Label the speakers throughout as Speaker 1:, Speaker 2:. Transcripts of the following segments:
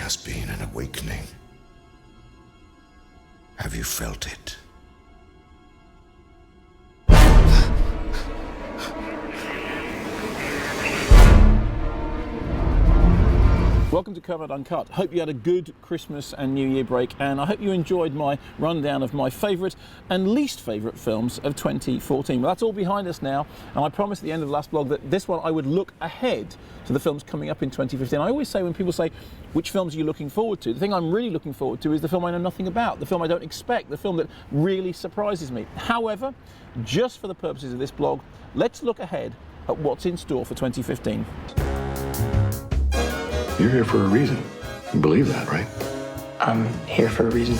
Speaker 1: has been an awakening. Have you felt it?
Speaker 2: Welcome to Kermode Uncut. Hope you had a good Christmas and New Year break, and I hope you enjoyed my rundown of my favourite and least favourite films of 2014. Well, that's all behind us now, and I promised at the end of the last blog that this one I would look ahead to the films coming up in 2015. I always say, when people say, which films are you looking forward to? The thing I'm really looking forward to is the film I know nothing about, the film I don't expect, the film that really surprises me. However, just for the purposes of this blog, let's look ahead at what's in store for 2015.
Speaker 3: You're here for a reason. You believe that, right?
Speaker 4: I'm here for a reason.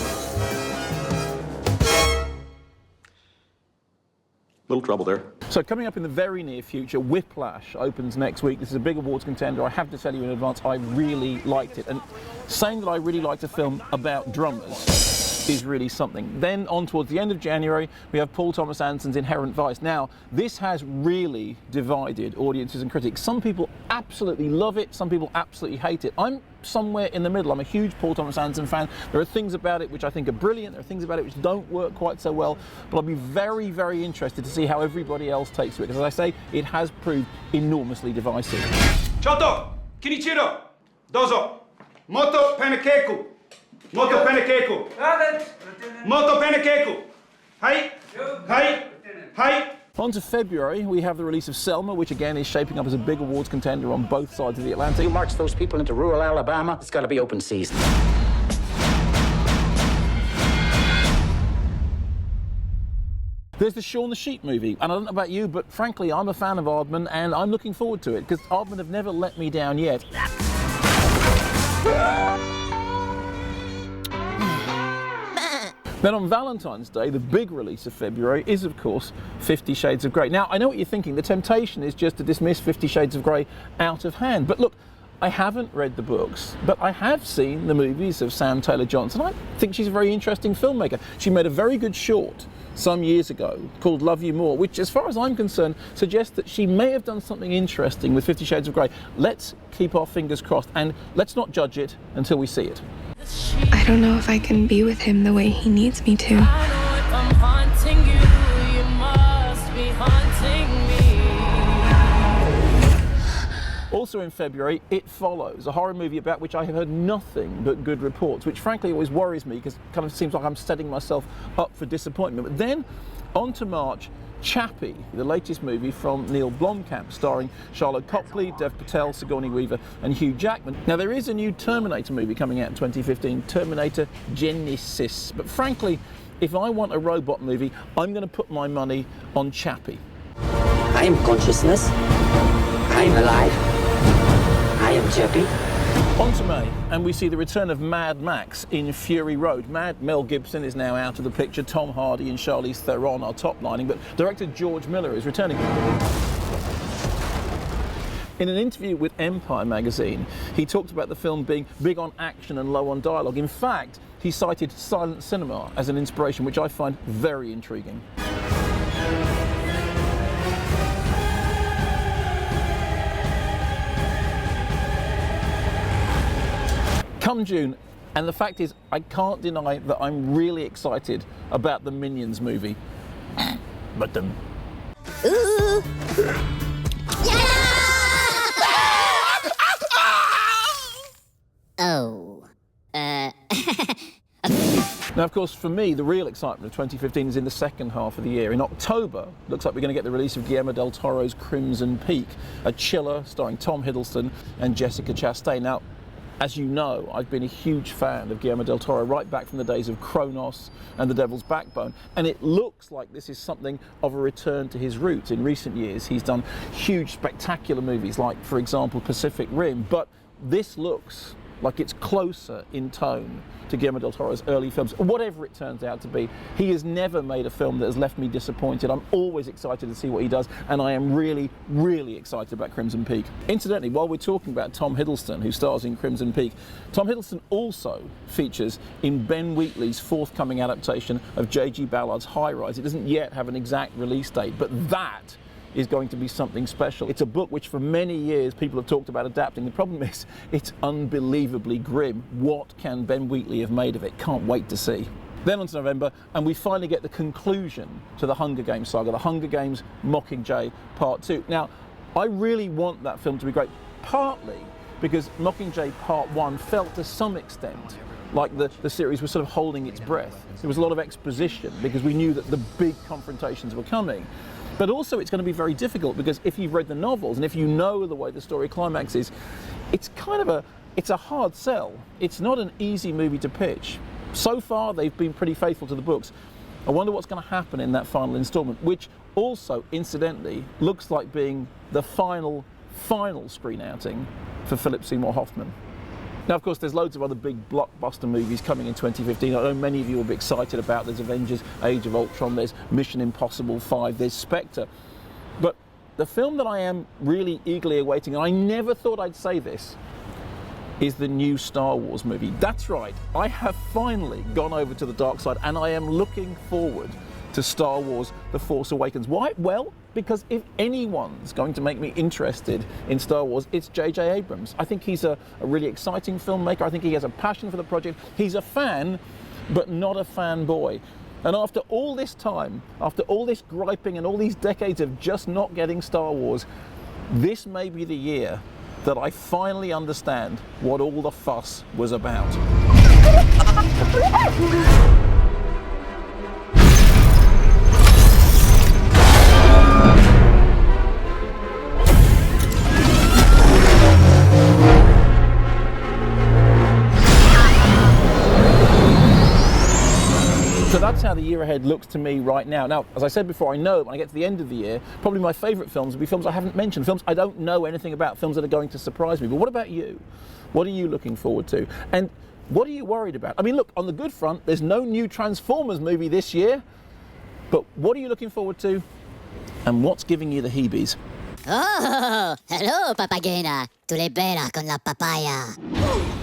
Speaker 3: Little trouble there.
Speaker 2: So coming up in the very near future, Whiplash opens next week. This is a big awards contender. I have to tell you in advance, I really liked it. And saying that I really liked a film about drummers is really something. Then on towards the end of January, we have Paul Thomas Anderson's Inherent Vice. Now, this has really divided audiences and critics. Some people absolutely love it, some people absolutely hate it. I'm somewhere in the middle. I'm a huge Paul Thomas Anderson fan. There are things about it which I think are brilliant, there are things about it which don't work quite so well, but I'll be very, very interested to see how everybody else takes to it, because as I say, it has proved enormously divisive.
Speaker 5: Choto, Kinichiro, dozo, moto pancake. Moto pancake. Moto pancake. Hai. Hai. Hai.
Speaker 2: On to February, we have the release of Selma, which again is shaping up as a big awards contender on both sides of the Atlantic.
Speaker 6: You march those people into rural Alabama, it's got to be open season.
Speaker 2: There's the Shaun the Sheep movie, and I don't know about you, but frankly, I'm a fan of Aardman, and I'm looking forward to it, because Aardman have never let me down yet. Then on Valentine's Day, the big release of February is, of course, 50 Shades of Grey. Now, I know what you're thinking. The temptation is just to dismiss 50 Shades of Grey out of hand. But look, I haven't read the books, but I have seen the movies of Sam Taylor Johnson. I think she's a very interesting filmmaker. She made a very good short some years ago called Love You More, which, as far as I'm concerned, suggests that she may have done something interesting with 50 Shades of Grey. Let's keep our fingers crossed, and let's not judge it until we see it.
Speaker 7: I don't know if I can be with him the way he needs me to.
Speaker 2: Also in February, It Follows, a horror movie about which I have heard nothing but good reports, which frankly always worries me because it kind of seems like I'm setting myself up for disappointment. But then, on to March, Chappie, the latest movie from Neil Blomkamp, starring Charlotte Copley, Dev Patel, Sigourney Weaver and Hugh Jackman. Now, there is a new Terminator movie coming out in 2015, Terminator Genisys. But frankly, if I want a robot movie, I'm going to put my money on Chappie.
Speaker 6: I am consciousness. I am alive. I am Chappie.
Speaker 2: On to May, and we see the return of Mad Max in Fury Road. Mel Gibson is now out of the picture. Tom Hardy and Charlize Theron are top-lining, but director George Miller is returning. In an interview with Empire magazine, he talked about the film being big on action and low on dialogue. In fact, he cited silent cinema as an inspiration, which I find very intriguing. Come June, and the fact is, I can't deny that I'm really excited about the Minions movie. But
Speaker 8: Ooh. Yeah! Oh.
Speaker 2: Now, of course, for me, the real excitement of 2015 is in the second half of the year. In October, looks like we're going to get the release of Guillermo del Toro's Crimson Peak, a chiller starring Tom Hiddleston and Jessica Chastain. Now, as you know, I've been a huge fan of Guillermo del Toro right back from the days of Kronos and The Devil's Backbone, and it looks like this is something of a return to his roots. In recent years, he's done huge, spectacular movies like, for example, Pacific Rim, but this looks like it's closer in tone to Guillermo del Toro's early films. Whatever it turns out to be, he has never made a film that has left me disappointed. I'm always excited to see what he does, and I am really, really excited about Crimson Peak. Incidentally, while we're talking about Tom Hiddleston, who stars in Crimson Peak, Tom Hiddleston also features in Ben Wheatley's forthcoming adaptation of J.G. Ballard's High Rise. It doesn't yet have an exact release date, but that is going to be something special. It's a book which for many years people have talked about adapting. The problem is it's unbelievably grim. What can Ben Wheatley have made of it? Can't wait to see. Then on to November, and we finally get the conclusion to the Hunger Games saga, the Hunger Games Mockingjay Part 2. Now, I really want that film to be great, partly because Mockingjay Part 1 felt to some extent like the series was sort of holding its breath. There was a lot of exposition because we knew that the big confrontations were coming. But also it's going to be very difficult because if you've read the novels and if you know the way the story climaxes, it's kind of it's a hard sell. It's not an easy movie to pitch. So far they've been pretty faithful to the books. I wonder what's going to happen in that final installment, which also, incidentally, looks like being the final screen outing for Philip Seymour Hoffman. Now, of course, there's loads of other big blockbuster movies coming in 2015. I know many of you will be excited about. There's Avengers, Age of Ultron, there's Mission Impossible 5, there's Spectre. But the film that I am really eagerly awaiting, and I never thought I'd say this, is the new Star Wars movie. That's right, I have finally gone over to the dark side and I am looking forward to Star Wars The Force Awakens. Why? Well, because if anyone's going to make me interested in Star Wars, it's J.J. Abrams. I think he's a really exciting filmmaker. I think he has a passion for the project. He's a fan, but not a fanboy. And after all this time, after all this griping and all these decades of just not getting Star Wars, this may be the year that I finally understand what all the fuss was about. So that's how the year ahead looks to me right now. Now, as I said before, I know when I get to the end of the year, probably my favourite films will be films I haven't mentioned, films I don't know anything about, films that are going to surprise me. But what about you? What are you looking forward to? And what are you worried about? I mean, look, on the good front, there's no new Transformers movie this year. But what are you looking forward to? And what's giving you the heebies?
Speaker 8: Oh, hello, papagena. Tu le bella con la papaya.